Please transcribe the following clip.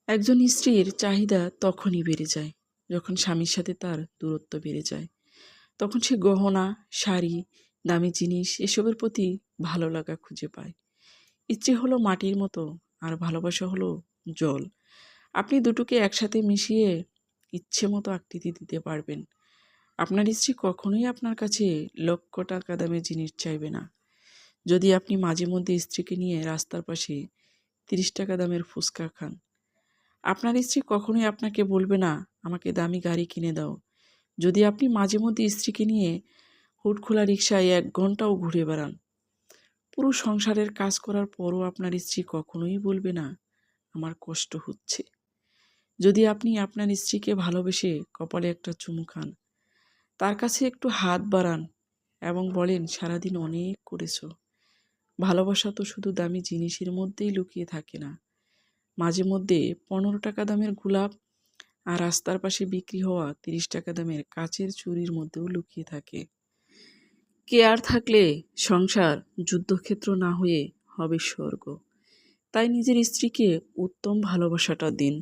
একজন স্ত্রীর চাহিদা তখনই বেড়ে যায় যখন স্বামীর সাথে তার দূরত্ব বেড়ে যায়। তখন সে গহনা, শাড়ি, দামি জিনিস এসবের প্রতি ভালো লাগা খুঁজে পায়। ইচ্ছে হলো মাটির মতো, আর ভালোবাসা হলো জল। আপনি দুটোকে একসাথে মিশিয়ে ইচ্ছে মতো আকৃতি দিতে পারবেন। আপনার স্ত্রী কখনোই আপনার কাছে লক্ষ টাকা দামের জিনিস চাইবে না। যদি আপনি মাঝে মধ্যে স্ত্রীকে নিয়ে রাস্তার পাশে 30 টাকা দামের ফুচকা খান, আপনার স্ত্রী কখনোই আপনাকে বলবে না আমাকে দামি গাড়ি কিনে দাও। যদি আপনি মাঝে মধ্যে স্ত্রীকে নিয়ে হুড খোলা রিকশায় 1 ঘন্টাও ঘুরে বেড়ান, পুরো সংসারের কাজ করার পরও আপনার স্ত্রী কখনোই বলবে না আমার কষ্ট হচ্ছে। যদি আপনি আপনার স্ত্রীকে ভালোবেসে কপালে একটা চুমু খান, তার কাছে একটু হাত বাড়ান এবং বলেন সারাদিন অনেক করেছো। ভালোবাসা তো শুধু দামি জিনিসের মধ্যেই লুকিয়ে থাকে না, মাঝে মধ্যে 15 টাকা দামের গোলাপ আর রাস্তার পাশে বিক্রি হওয়া 30 টাকা দামের কাচের চুড়ির মধ্যেও লুকিয়ে থাকে। কেয়ার থাকলে সংসার যুদ্ধক্ষেত্র না হয়ে হবে স্বর্গ। তাই নিজের স্ত্রীকে উত্তম ভালোবাসাটা দিন।